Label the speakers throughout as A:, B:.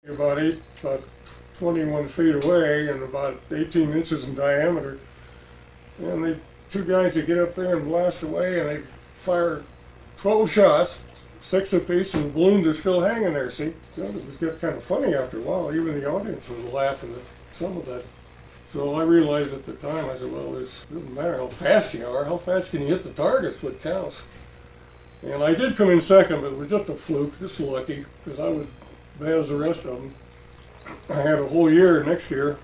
A: about 21 feet away and about 18 inches in diameter. And they two guys that get up there and blast away, and they fire 12 shots, 6 apiece, and the balloons are still hanging there. See, it was getting kind of funny after a while. Even the audience was laughing at some of that. So I realized at the time, I said, well, it doesn't matter how fast you are. How fast can you hit the targets? What counts? And I did come in second, but it was just a fluke, just lucky, because I was bad as the rest of them. I had a whole year next year.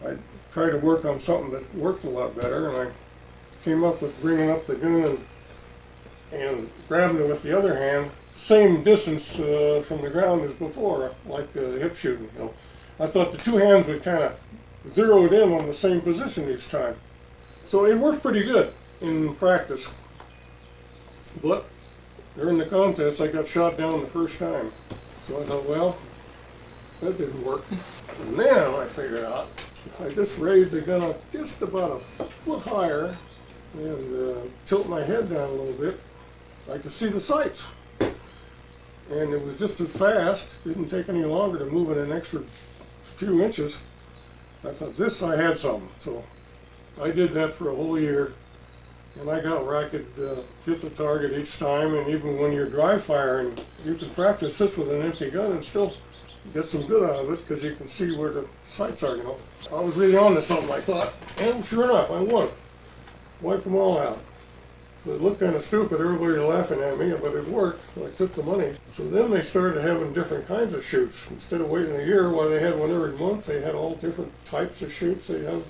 A: I tried to work on something that worked a lot better, and I came up with bringing up the gun and grabbing it with the other hand, same distance from the ground as before, like hip shooting. You know. I thought the two hands would kind of zero it in on the same position each time. So it worked pretty good in practice. But during the contest, I got shot down the first time. So I thought, well, that didn't work. And then I figured out, if I just raised the gun up just about a foot higher and tilt my head down a little bit, I could see the sights. And it was just as fast, didn't take any longer to move it an extra few inches. I thought, this I had something. So I did that for a whole year. And I got where I could hit the target each time, and even when you're dry firing, you can practice this with an empty gun and still get some good out of it because you can see where the sights are, you know. I was really on to something, I thought, and sure enough, I won. Wiped them all out. So it looked kind of stupid, everybody was laughing at me, but it worked, so I took the money. So then they started having different kinds of shoots. Instead of waiting a year while they had one every month, they had all different types of shoots. They have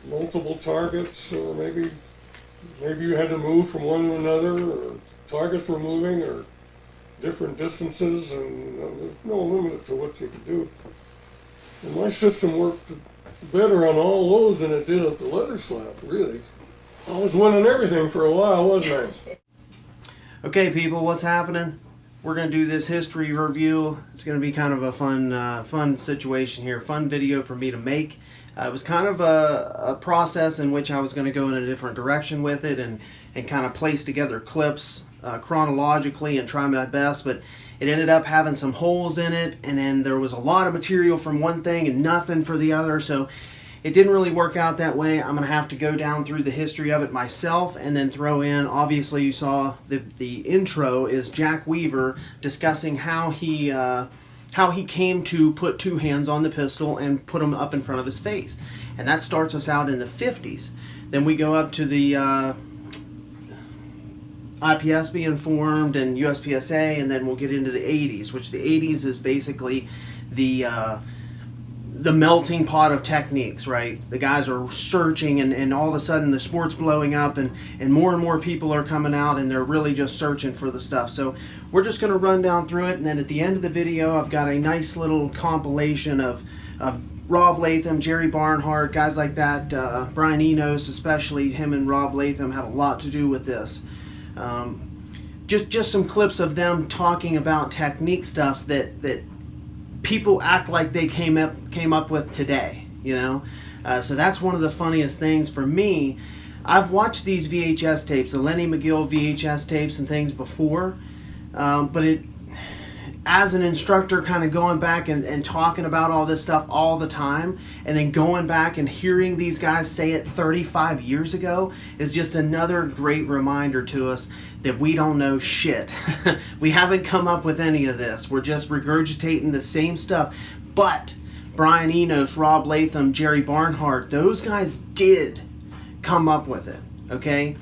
A: multiple targets, or maybe you had to move from one to another, or targets were moving, or different distances, and there's no limit to what you could do. And my system worked better on all those than it did at the leather slap, really. I was winning everything for a while, wasn't I?
B: Okay, people, what's happening? We're going to do this history review. It's going to be kind of a fun situation here, fun video for me to make. It was kind of a process in which I was going to go in a different direction with it and kind of place together clips chronologically and try my best, but it ended up having some holes in it, and then there was a lot of material from one thing and nothing for the other, so it didn't really work out that way. I'm going to have to go down through the history of it myself and then throw in, obviously you saw the intro is Jack Weaver discussing how he came to put two hands on the pistol and put them up in front of his face. And that starts us out in the 50s. Then we go up to the IPSC being formed and USPSA, and then we'll get into the 80s, which the 80s is basically the melting pot of techniques, right? The guys are searching, and all of a sudden the sport's blowing up, and more people are coming out, and they're really just searching for the stuff. So we're just going to run down through it, and then at the end of the video I've got a nice little compilation of Rob Leatham, Jerry Barnhart, guys like that, Brian Enos especially. Him and Rob Leatham have a lot to do with this. Just some clips of them talking about technique stuff that people act like they came up with today, you know. So that's one of the funniest things for me. I've watched these VHS tapes, the Lenny McGill VHS tapes and things before, but as an instructor kind of going back and talking about all this stuff all the time, and then going back and hearing these guys say it 35 years ago is just another great reminder to us that we don't know shit. We haven't come up with any of this. We're just regurgitating the same stuff. But Brian Enos, Rob Leatham, Jerry Barnhart, those guys did come up with it, okay?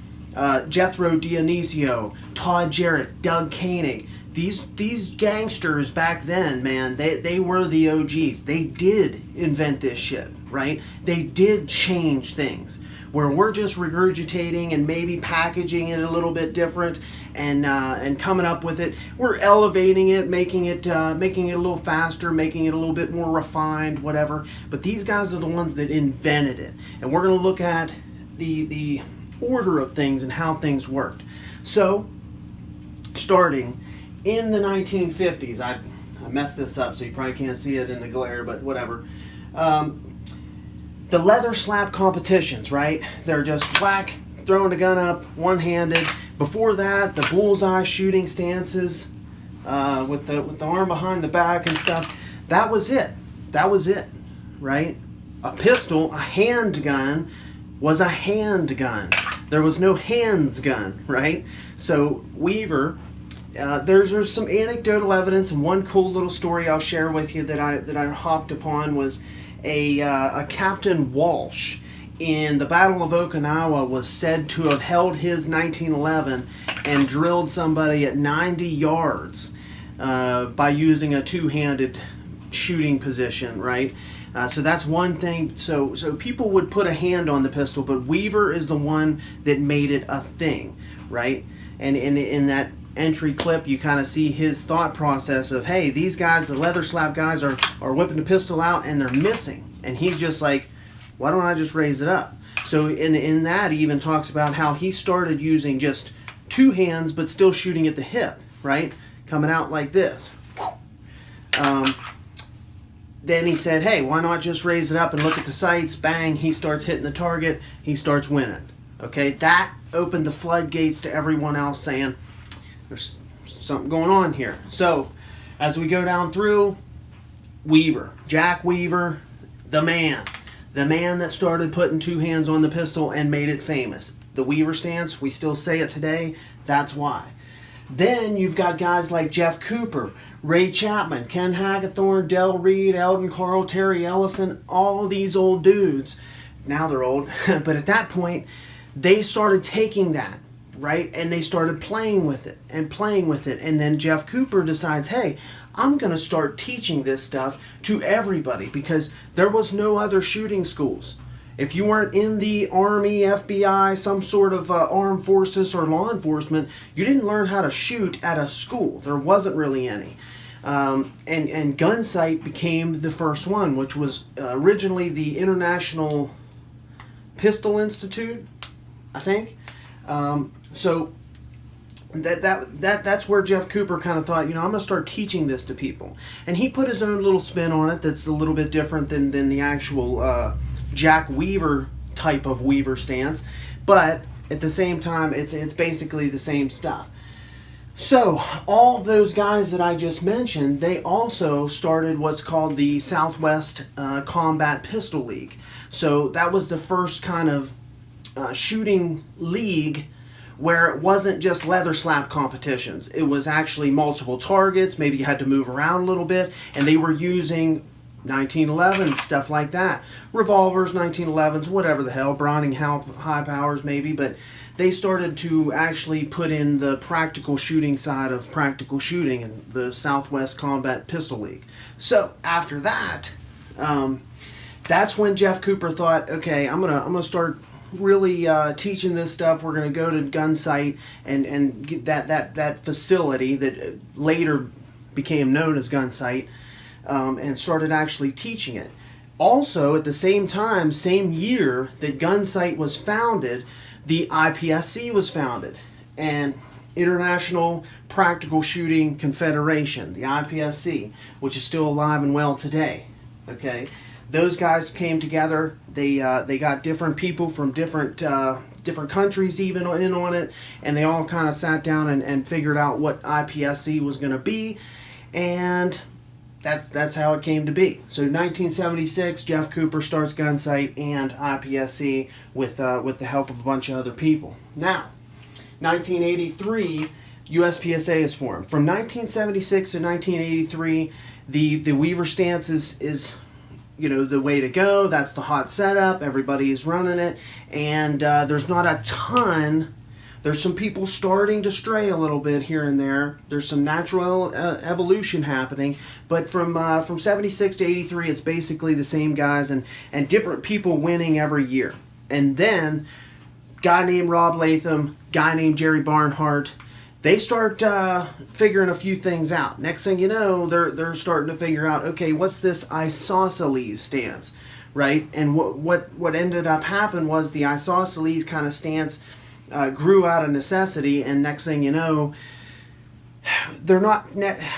B: Jethro Dionisio, Todd Jarrett, Doug Koenig. These gangsters back then, man, they were the OGs. They did invent this shit, right? They did change things. Where we're just regurgitating and maybe packaging it a little bit different and coming up with it. We're elevating it, making it a little faster, making it a little bit more refined, whatever. But these guys are the ones that invented it. And we're going to look at the order of things and how things worked. So, starting in the 1950s, I messed this up so you probably can't see it in the glare, but whatever. The leather slap competitions, right? They're just whack, throwing a gun up, one-handed. Before that, the bullseye shooting stances, with the arm behind the back and stuff. That was it. That was it, right? A pistol, a handgun, was a handgun. There was no hands gun, right? So Weaver, there's some anecdotal evidence, and one cool little story I'll share with you that I hopped upon was a Captain Walsh in the Battle of Okinawa was said to have held his 1911 and drilled somebody at 90 yards by using a two-handed shooting position, right? So that's one thing. So people would put a hand on the pistol, but Weaver is the one that made it a thing, right? And in that entry clip, you kind of see his thought process of, hey, these guys, the leather slap guys, are whipping the pistol out and they're missing. And he's just like, why don't I just raise it up? So in that, he even talks about how he started using just two hands, but still shooting at the hip, right? Coming out like this. Then he said, hey, why not just raise it up and look at the sights? Bang, he starts hitting the target. He starts winning. Okay, that opened the floodgates to everyone else saying, there's something going on here. So as we go down through, Weaver, Jack Weaver, the man that started putting two hands on the pistol and made it famous. The Weaver stance, we still say it today, that's why. Then you've got guys like Jeff Cooper, Ray Chapman, Ken Hackathorn, Del Reed, Eldon Carl, Terry Ellison, all these old dudes. Now they're old, but at that point, they started taking that, right? And they started playing with it and playing with it. And then Jeff Cooper decides, hey, I'm going to start teaching this stuff to everybody because there was no other shooting schools. If you weren't in the Army, FBI, some sort of armed forces or law enforcement, you didn't learn how to shoot at a school. There wasn't really any. And Gun Sight became the first one, which was originally the International Pistol Institute, I think. So that's where Jeff Cooper kind of thought, I'm going to start teaching this to people. And he put his own little spin on it that's a little bit different than the actual Jack Weaver type of Weaver stance. But at the same time, it's basically the same stuff. So all those guys that I just mentioned, they also started what's called the Southwest Combat Pistol League. So that was the first kind of shooting league where it wasn't just leather slap competitions. It was actually multiple targets. Maybe you had to move around a little bit, and they were using 1911s, stuff like that. Revolvers, 1911s, whatever the hell, Browning high powers maybe, but they started to actually put in the practical shooting side of practical shooting in the Southwest Combat Pistol League. So after that, that's when Jeff Cooper thought, okay, I'm gonna start really teaching this stuff. We're going to go to Gun Sight and get that facility that later became known as Gun Sight, and started actually teaching it. Also, at the same time, same year that Gun Sight was founded, the IPSC was founded, and International Practical Shooting Confederation, the IPSC, which is still alive and well today. Okay. Those guys came together. They got different people from different countries even in on it, and they all kind of sat down and figured out what IPSC was going to be, and that's how it came to be. So 1976, Jeff Cooper starts Gun Sight and IPSC with the help of a bunch of other people. Now, 1983, USPSA is formed. From 1976 to 1983, the Weaver stance is the way to go. That's the hot setup. Everybody is running it. And there's not a ton. There's some people starting to stray a little bit here and there. There's some natural evolution happening. But from 76 to 83, it's basically the same guys and different people winning every year. And then, guy named Rob Leatham, guy named Jerry Barnhart, they start figuring a few things out. Next thing you know, they're starting to figure out, okay, what's this isosceles stance, right? And what ended up happening was the isosceles kind of stance grew out of necessity, and next thing you know, they're not.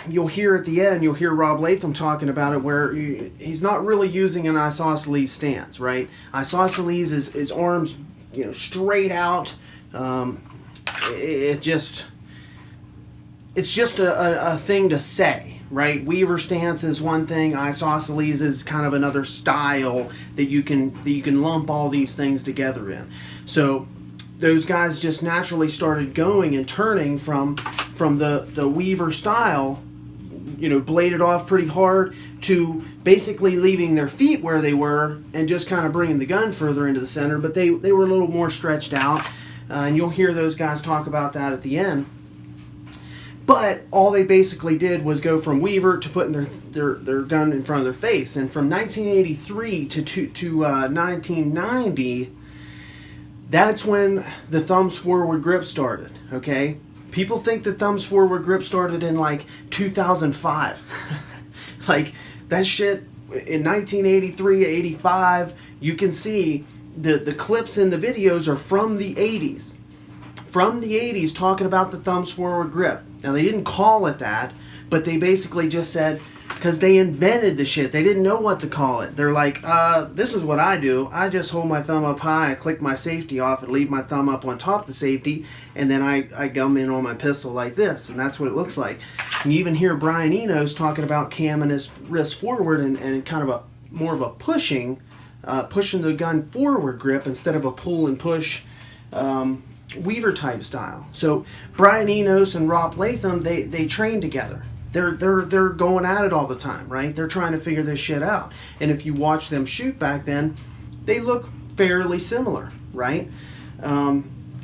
B: You'll hear at the end, you'll hear Rob Leatham talking about it, where he's not really using an isosceles stance, right? Isosceles is arms, it's just a thing to say, right? Weaver stance is one thing. Isosceles is kind of another style that you can lump all these things together in. So those guys just naturally started going and turning from the Weaver style, bladed off pretty hard, to basically leaving their feet where they were and just kind of bringing the gun further into the center. But they were a little more stretched out, and you'll hear those guys talk about that at the end. But all they basically did was go from Weaver to putting their gun in front of their face. And from 1983 to 1990, that's when the thumbs forward grip started, okay? People think the thumbs forward grip started in like 2005. Like that shit in 1983, 85, you can see the clips in the videos are from the 80s. From the 80s talking about the thumbs forward grip. Now they didn't call it that, but they basically just said, because they invented the shit. They didn't know what to call it. They're like, this is what I do. I just hold my thumb up high, I click my safety off, and leave my thumb up on top of the safety, and then I gum in on my pistol like this, and that's what it looks like. And you even hear Brian Enos talking about camming his wrist forward and kind of more of a pushing the gun forward grip instead of a pull and push Weaver type style. So Brian Enos and Rob Leatham, they train together. They're going at it all the time, right? They're trying to figure this shit out. And if you watch them shoot back then, they look fairly similar, right?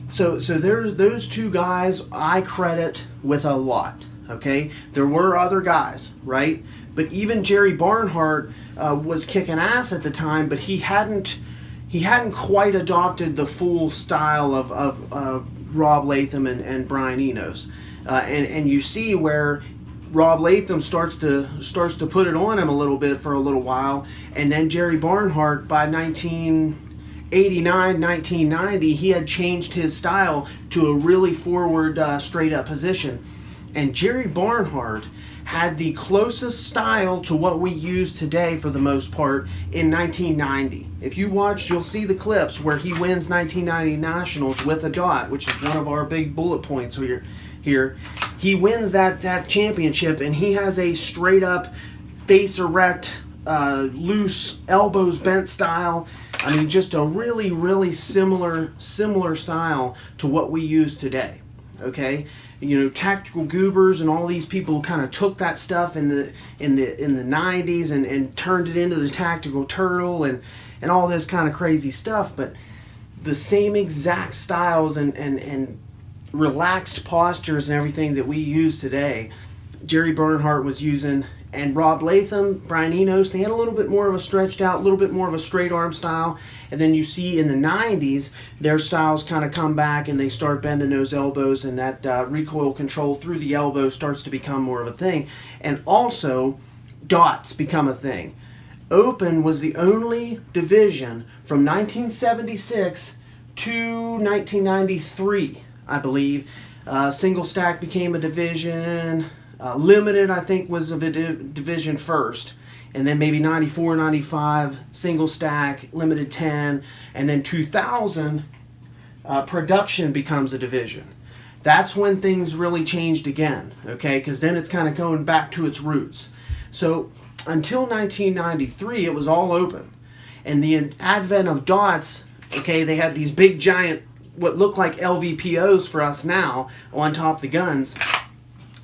B: So there's those two guys I credit with a lot, okay? There were other guys, right? But even Jerry Barnhart was kicking ass at the time, but he hadn't quite adopted the full style of Rob Leatham and Brian Enos. And you see where Rob Leatham starts to put it on him a little bit for a little while, and then Jerry Barnhart by 1989, 1990, he had changed his style to a really forward, straight up position. And Jerry Barnhart had the closest style to what we use today for the most part in 1990. If you watch, you'll see the clips where he wins 1990 Nationals with a dot, which is one of our big bullet points here. He wins that championship, and he has a straight up face erect, loose, elbows bent style. I mean, just a really, really similar style to what we use today. Okay, Tactical Goobers and all these people kind of took that stuff in the 90s and turned it into the Tactical Turtle and all this kind of crazy stuff. But the same exact styles and relaxed postures and everything that we use today, Jerry Barnhart was using. And Rob Leatham, Brian Enos, they had a little bit more of a stretched out, a little bit more of a straight arm style. And then you see in the 90s, their styles kind of come back and they start bending those elbows, and that recoil control through the elbow starts to become more of a thing. And also, dots become a thing. Open was the only division from 1976 to 1993, I believe. Single stack became a division. Limited, I think, was a division first, and then maybe 94, 95, single stack, limited 10, and then 2000, production becomes a division. That's when things really changed again, okay, because then it's kind of going back to its roots. So until 1993, it was all open, and the advent of dots, okay, they had these big giant, what look like LVPOs for us now, on top of the guns.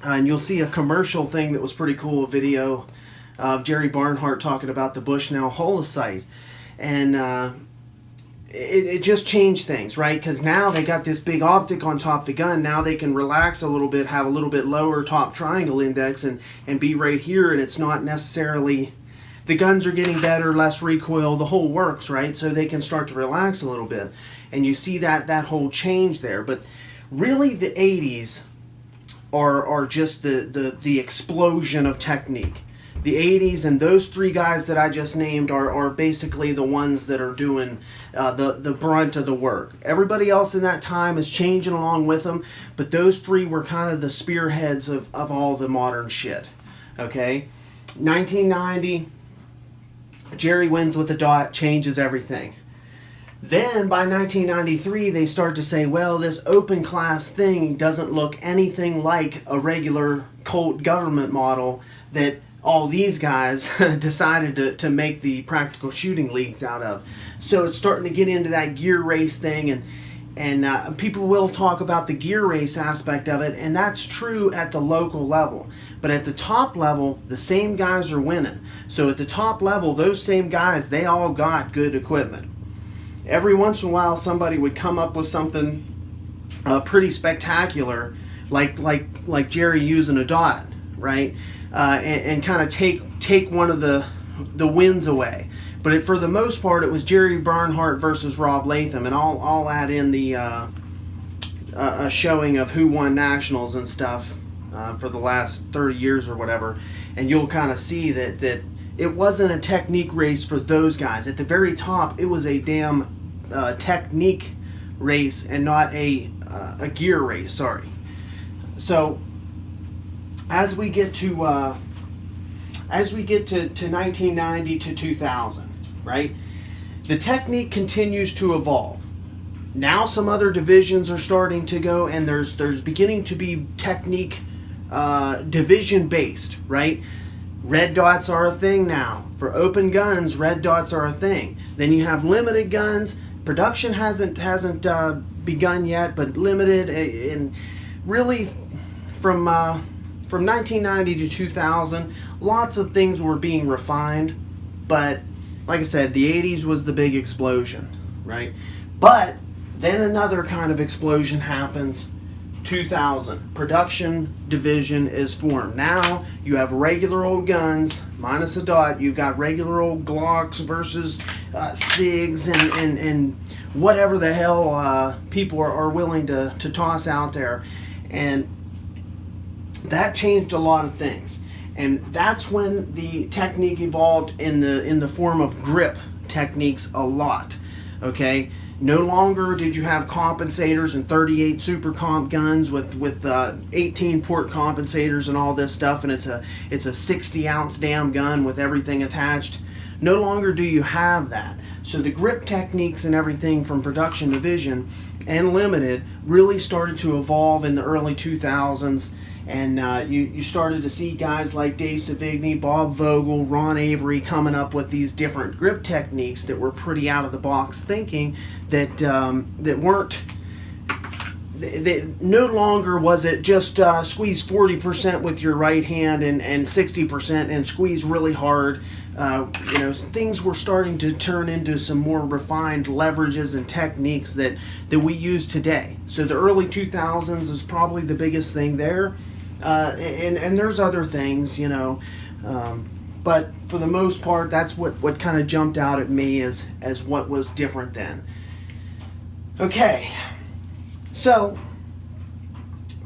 B: And you'll see a commercial thing that was pretty cool, a video of Jerry Barnhart talking about the Bushnell Holocite. And it just changed things, right? Because now they got this big optic on top of the gun. Now they can relax a little bit, have a little bit lower top triangle index, and be right here. And it's not necessarily... The guns are getting better, less recoil, the whole works, right? So they can start to relax a little bit. And you see that whole change there. But really the 80s... are just the explosion of technique. The 80s and those three guys that I just named are basically the ones that are doing the brunt of the work. Everybody else in that time is changing along with them, but those three were kind of the spearheads of all the modern shit. Okay? 1990, Jerry wins with the dot, changes everything. Then by 1993, they start to say, well, this open class thing doesn't look anything like a regular Colt government model that all these guys decided to make the practical shooting leagues out of. So it's starting to get into that gear race thing, and people will talk about the gear race aspect of it, and that's true at the local level. But at the top level, the same guys are winning. So at the top level, those same guys, they all got good equipment. Every once in a while, somebody would come up with something pretty spectacular, like Jerry using a dot, right? And kind of take one of the wins away. But for the most part, it was Jerry Barnhart versus Rob Leatham, and I'll add in the a showing of who won nationals and stuff for the last 30 years or whatever, and you'll kind of see that it wasn't a technique race for those guys. At the very top, it was a damn technique race and not a gear race. Sorry. So as we get to 1990 to 2000, right? The technique continues to evolve. Now some other divisions are starting to go, and there's beginning to be technique division based, right? Red dots are a thing now. For open guns, red dots are a thing. Then you have limited guns. Production hasn't begun yet, but limited, and really from 1990 to 2000, lots of things were being refined. But like I said, the 80s was the big explosion, right? But then another kind of explosion happens. 2000, production division is formed. Now you have regular old guns minus a dot. You've got regular old Glocks versus SIGs and whatever the hell people are willing to toss out there, and that changed a lot of things. And that's when the technique evolved in the form of grip techniques a lot. Okay. No longer did you have compensators and 38 super comp guns with 18 port compensators and all this stuff, and it's a 60 ounce damn gun with everything attached. No longer do you have that. So the grip techniques and everything from production division and limited really started to evolve in the early 2000s. And you started to see guys like Dave Savigny, Bob Vogel, Ron Avery coming up with these different grip techniques that were pretty out of the box thinking, that weren't. No longer was it just squeeze 40% with your right hand and 60% and squeeze really hard. Things were starting to turn into some more refined leverages and techniques that we use today. So the early 2000s is probably the biggest thing there. And there's other things, but for the most part, that's what kind of jumped out at me as what was different then. Okay, so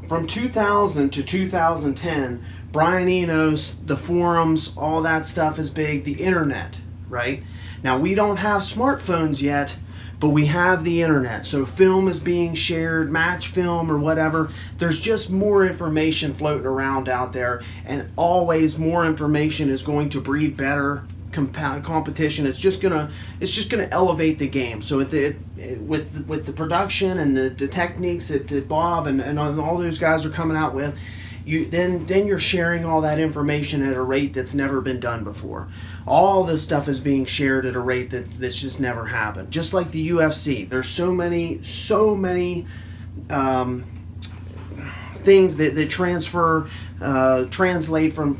B: from 2000 to 2010, Brian Enos, the forums, all that stuff is big. The internet, right? Now we don't have smartphones yet, but we have the internet. So film is being shared, match film or whatever. There's just more information floating around out there, and always more information is going to breed better competition. It's just gonna elevate the game. So with the production and the techniques that Bob and all those guys are coming out with, then you're sharing all that information at a rate that's never been done before. All this stuff is being shared at a rate that's just never happened. Just like the UFC, there's so many things that translate from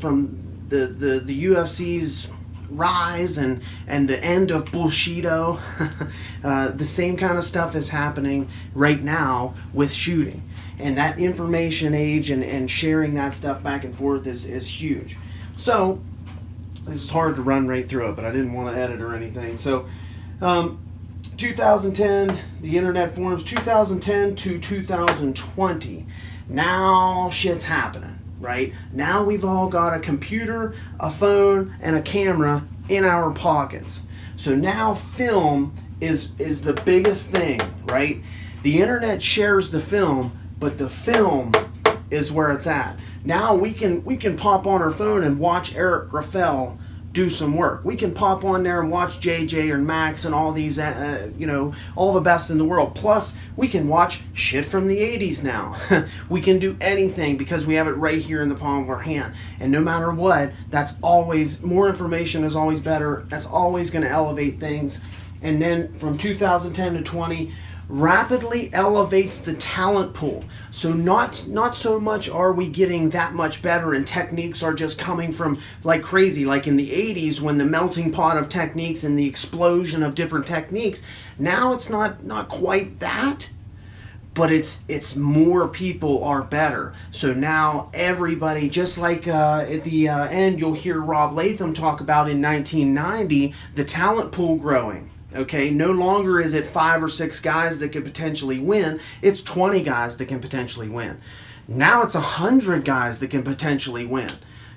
B: the UFC's rise and the end of Bushido. The same kind of stuff is happening right now with shooting. And that information age and sharing that stuff back and forth is huge. So, this is hard to run right through it, but I didn't want to edit or anything. So, 2010, the internet forums, 2010 to 2020. Now shit's happening, right? Now we've all got a computer, a phone, and a camera in our pockets. So now film is the biggest thing, right? The internet shares the film, but the film is where it's at. Now we can pop on our phone and watch Eric Graffel do some work. We can pop on there and watch JJ or Max and all these, all the best in the world. Plus, we can watch shit from the 80s now. We can do anything because we have it right here in the palm of our hand. And no matter what, that's always, more information is always better. That's always going to elevate things. And then from 2010 to 20, rapidly elevates the talent pool. So not so much are we getting that much better and techniques are just coming from like crazy, like in the 80s when the melting pot of techniques and the explosion of different techniques. Now it's not quite that, but it's more people are better. So now everybody, just like at the end you'll hear Rob Leatham talk about in 1990, the talent pool growing. Okay, no longer is it 5 or 6 guys that could potentially win. It's 20 guys that can potentially win. Now it's 100 guys that can potentially win.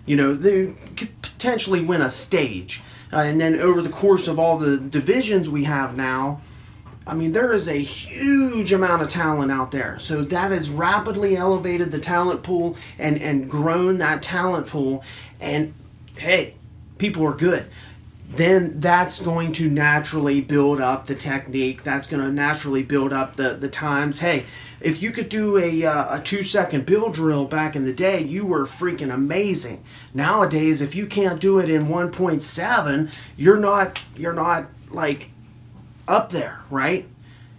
B: They could potentially win a stage. And then over the course of all the divisions we have now, I mean, there is a huge amount of talent out there. So that has rapidly elevated the talent pool and grown that talent pool. And hey, people are good. Then that's going to naturally build up the technique. That's going to naturally build up the times. Hey, if you could do a 2-second bill drill back in the day, you were freaking amazing. Nowadays, if you can't do it in 1.7, you're not like up there, right?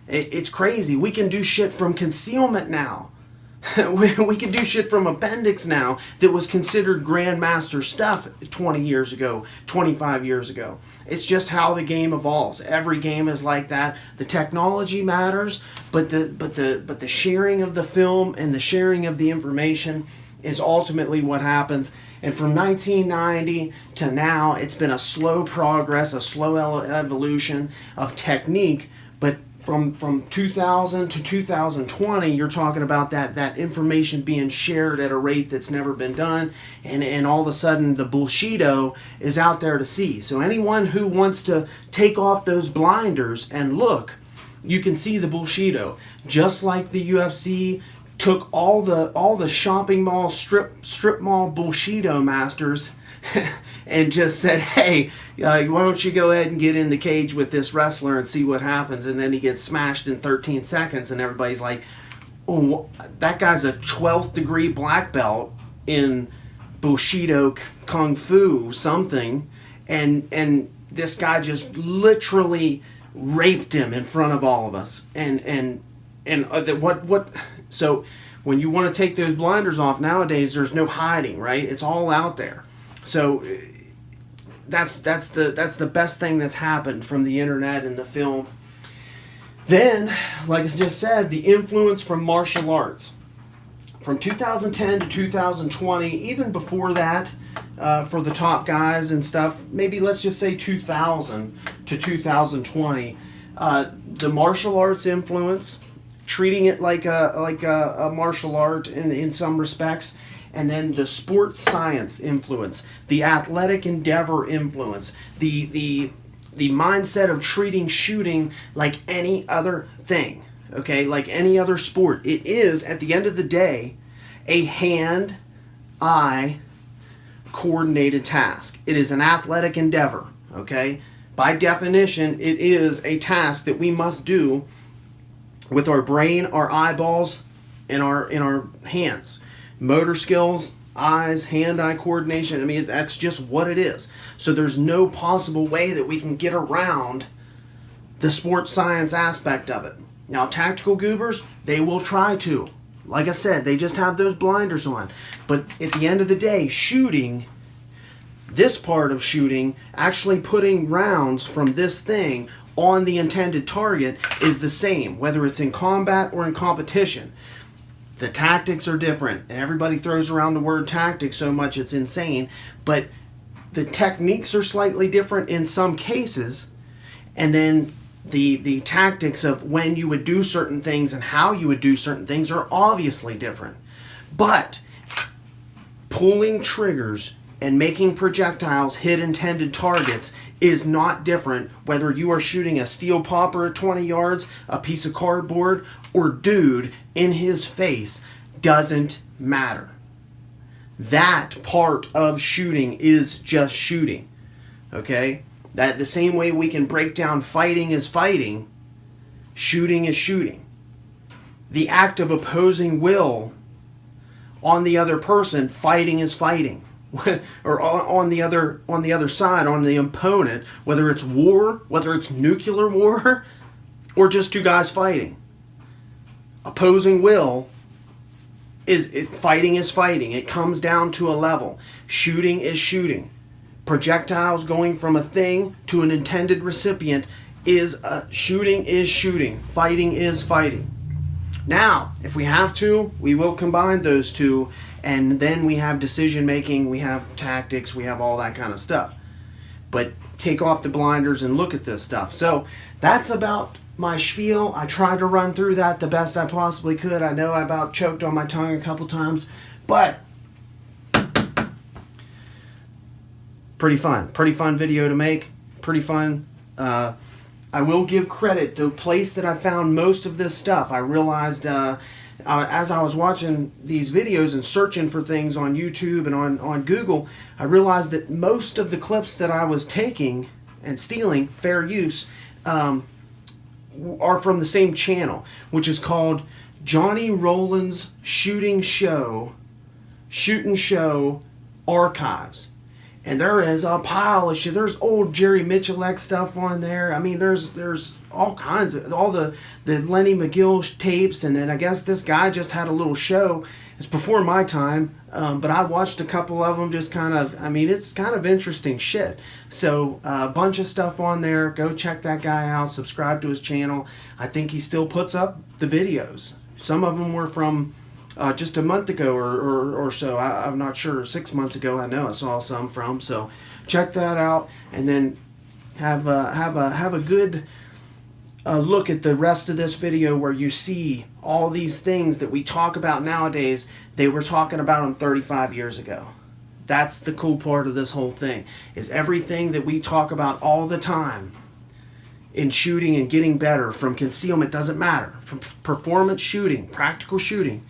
B: It's crazy. We can do shit from concealment now. We can do shit from appendix now that was considered grandmaster stuff 20 years ago, 25 years ago. It's just how the game evolves. Every game is like that. The technology matters, but the sharing of the film and the sharing of the information is ultimately what happens. And from 1990 to now, it's been a slow progress, a slow evolution of technique, but from 2000 to 2020, you're talking about that information being shared at a rate that's never been done, and all of a sudden the bullshito is out there to see. So anyone who wants to take off those blinders and look, you can see the bullshito. Just like the UFC took all the shopping mall, strip mall bullshito masters and just said, hey, why don't you go ahead and get in the cage with this wrestler and see what happens? And then he gets smashed in 13 seconds and everybody's like, oh, that guy's a 12th degree black belt in Bushido Kung Fu something, and this guy just literally raped him in front of all of us. So when you want to take those blinders off nowadays, there's no hiding, right? It's all out there. So that's the best thing that's happened from the internet and the film. Then, like I just said, the influence from martial arts. From 2010 to 2020, even before that, for the top guys and stuff, maybe let's just say 2000 to 2020, the martial arts influence, treating it like a martial art in some respects, and then the sports science influence, the athletic endeavor influence, the mindset of treating shooting like any other thing, okay, like any other sport. It is, at the end of the day, a hand-eye coordinated task. It is an athletic endeavor, okay? By definition, it is a task that we must do with our brain, our eyeballs, and our hands. Motor skills, eyes, hand-eye coordination, I mean, that's just what it is. So there's no possible way that we can get around the sports science aspect of it. Now, tactical goobers, they will try to. Like I said, they just have those blinders on. But at the end of the day, shooting, this part of shooting, actually putting rounds from this thing on the intended target is the same, whether it's in combat or in competition. The tactics are different, and everybody throws around the word tactics so much it's insane, but the techniques are slightly different in some cases, and then the tactics of when you would do certain things and how you would do certain things are obviously different. But pulling triggers and making projectiles hit intended targets is not different whether you are shooting a steel popper at 20 yards, a piece of cardboard, or dude in his face. Doesn't matter. That part of shooting is just shooting. Okay? That the same way we can break down fighting is fighting, shooting is shooting. The act of opposing will on the other person, fighting is fighting. Or on the other side, on the opponent, whether it's war, whether it's nuclear war, or just two guys fighting. Opposing will fighting is fighting. It comes down to a level. Shooting is shooting. Projectiles going from a thing to an intended recipient is shooting is shooting. Fighting is fighting. Now, if we have to, we will combine those two, and then we have decision making, we have tactics, we have all that kind of stuff. But take off the blinders and look at this stuff. So that's about my spiel. I tried to run through that the best I possibly could. I know I about choked on my tongue a couple times, but pretty fun video to make, pretty fun. I will give credit, the place that I found most of this stuff, I realized as I was watching these videos and searching for things on YouTube and on Google, I realized that most of the clips that I was taking and stealing, fair use, are from the same channel, which is called Johnny Roland's Shooting Show Archives. And there is a pile of shit. There's old Jerry Michalek stuff on there. I mean, there's all kinds of, all the Lenny McGill tapes, and then I guess this guy just had a little show. It's before my time, but I watched a couple of them just kind of, I mean, it's kind of interesting shit. So a bunch of stuff on there. Go check that guy out. Subscribe to his channel. I think he still puts up the videos. Some of them were from just a month ago or so. I'm not sure. 6 months ago, I know I saw some from. So check that out, and then have a good look at the rest of this video where you see all these things that we talk about nowadays. They were talking about them 35 years ago. That's the cool part of this whole thing, is everything that we talk about all the time in shooting and getting better, from concealment, doesn't matter, from performance shooting, practical shooting.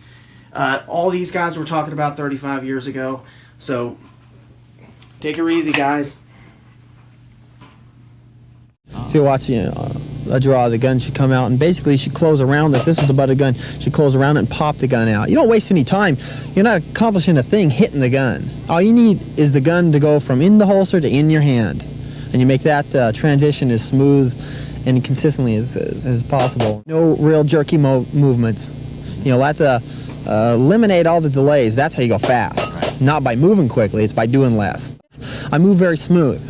B: All these guys were talking about 35 years ago. So take it easy, guys.
C: If you're watching a draw, the gun should come out, and basically she'd close around it. This is the butt of the gun. She'd close around it and pop the gun out. You don't waste any time. You're not accomplishing a thing hitting the gun. All you need is the gun to go from in the holster to in your hand. And you make that transition as smooth and consistently as possible. No real jerky movements. You know, let the eliminate all the delays. That's how you go fast. Not by moving quickly, it's by doing less. I move very smooth,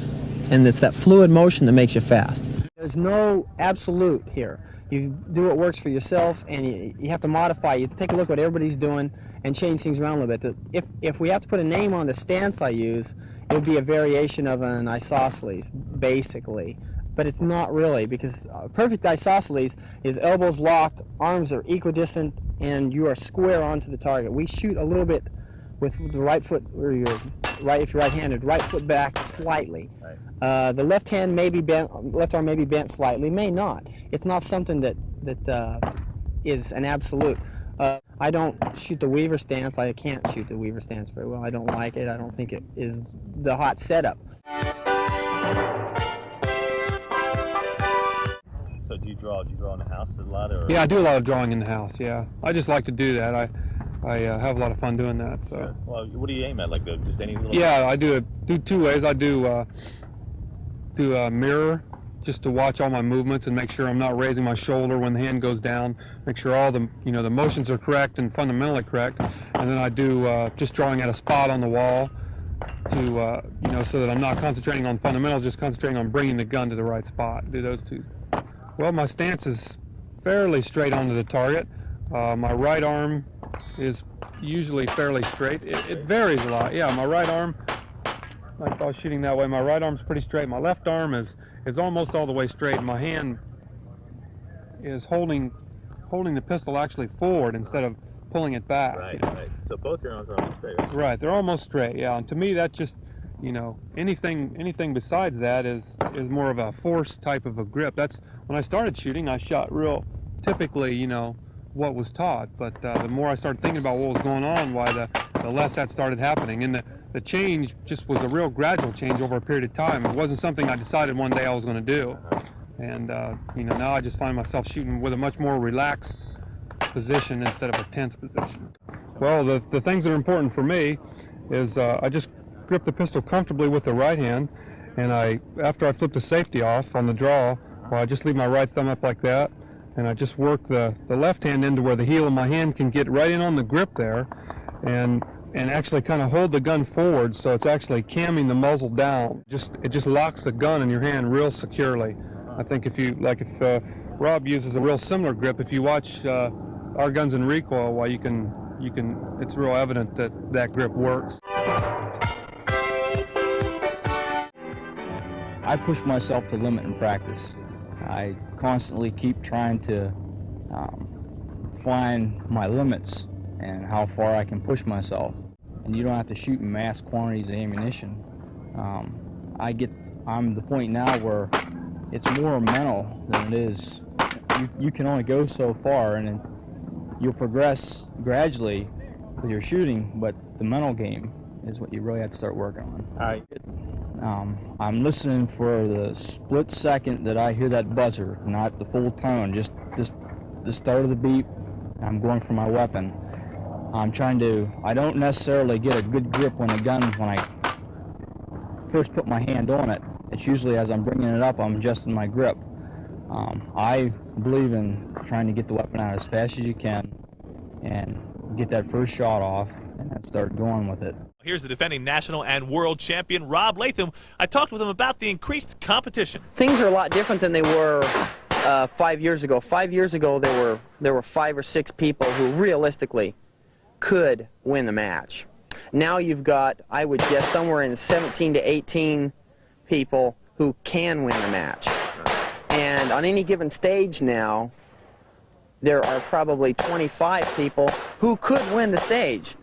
C: and it's that fluid motion that makes you fast. There's no absolute here. You do what works for yourself, and you have to modify. You take a look at what everybody's doing and change things around a little bit. If we have to put a name on the stance I use, it would be a variation of an isosceles, basically. But it's not really, because perfect isosceles is elbows locked, arms are equidistant, and you are square onto the target. We shoot a little bit with the right foot, or if you're right-handed, right foot back slightly. Right. The left hand may be bent, left arm may be bent slightly, may not. It's not something that is an absolute. I don't shoot the Weaver stance. I can't shoot the Weaver stance very well. I don't like it. I don't think it is the hot setup.
D: So do you draw in the house a lot? Or?
E: Yeah, I do a lot of drawing in the house, yeah. I just like to do that. I have a lot of fun doing that. So.
D: Sure. Well, what do you aim at? Like just any little...
E: Yeah, I do two ways. I do a mirror, just to watch all my movements and make sure I'm not raising my shoulder when the hand goes down. Make sure all the the motions are correct and fundamentally correct. And then I do just drawing at a spot on the wall to so that I'm not concentrating on fundamentals, just concentrating on bringing the gun to the right spot. Do those two. Well, my stance is fairly straight onto the target. My right arm is usually fairly straight. It varies a lot. Yeah, my right arm, like if I was shooting that way, my right arm's pretty straight. My left arm is almost all the way straight. My hand is holding the pistol actually forward instead of pulling it back.
D: Right, right. So both your arms are almost straight, right?
E: Right, they're almost straight, yeah. And to me, that just, anything besides that is more of a force type of a grip. That's when I started shooting, I shot real typically, what was taught. But the more I started thinking about what was going on, why the less that started happening. And the change just was a real gradual change over a period of time. It wasn't something I decided one day I was going to do. And, you know, now I just find myself shooting with a much more relaxed position instead of a tense position. Well, the things that are important for me is I just grip the pistol comfortably with the right hand, and after I flip the safety off on the draw, well, I just leave my right thumb up like that, and I just work the left hand into where the heel of my hand can get right in on the grip there, and actually kind of hold the gun forward so it's actually camming the muzzle down. It just locks the gun in your hand real securely. I think if Rob uses a real similar grip, if you watch our guns in recoil, well, it's real evident that grip works.
F: I push myself to limit in practice. I constantly keep trying to find my limits and how far I can push myself. And you don't have to shoot in mass quantities of ammunition. I'm the point now where it's more mental than it is. You can only go so far, and then you'll progress gradually with your shooting, but the mental game is what you really have to start working on.
D: All right.
F: I'm listening for the split second that I hear that buzzer, not the full tone, just the start of the beep. I'm going for my weapon. I don't necessarily get a good grip on the gun when I first put my hand on it. It's usually as I'm bringing it up, I'm adjusting my grip. I believe in trying to get the weapon out as fast as you can and get that first shot off and then start going with it.
G: Here's the defending national and world champion, Rob Leatham. I talked with him about the increased competition.
H: Things are a lot different than they were 5 years ago. 5 years ago, there were 5 or 6 people who realistically could win the match. Now you've got, I would guess, somewhere in 17 to 18 people who can win the match. And on any given stage now, there are probably 25 people who could win the stage.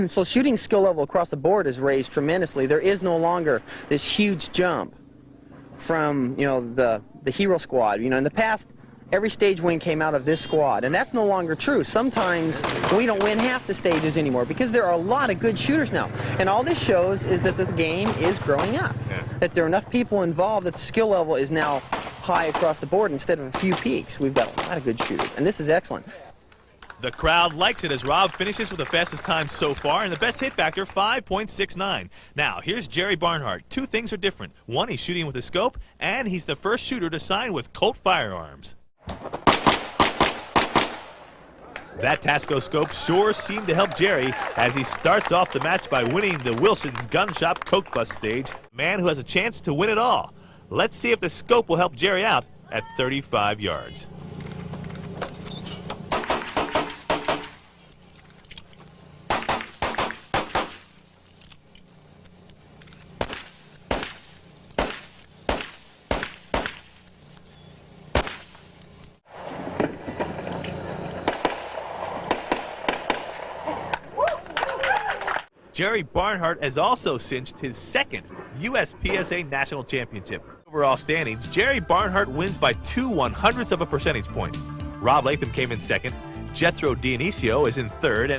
H: So shooting skill level across the board is raised tremendously. There is no longer this huge jump from, you know, the hero squad. You know, in the past, every stage win came out of this squad, and that's no longer true. Sometimes we don't win half the stages anymore because there are a lot of good shooters now. And all this shows is that the game is growing up, that there are enough people involved that the skill level is now high across the board instead of a few peaks. We've got a lot of good shooters, and this is excellent.
G: The crowd likes it as Rob finishes with the fastest time so far and the best hit factor, 5.69. Now, here's Jerry Barnhart. 2 things are different. One, he's shooting with a scope, and he's the first shooter to sign with Colt Firearms. That Tasco scope sure seemed to help Jerry as he starts off the match by winning the Wilson's Gun Shop Coke Bus stage. Man who has a chance to win it all. Let's see if the scope will help Jerry out at 35 yards. Jerry Barnhart has also cinched his second USPSA National Championship. Overall standings, Jerry Barnhart wins by 2/100ths of a percentage point. Rob Leatham came in second. Jethro Dionisio is in third, and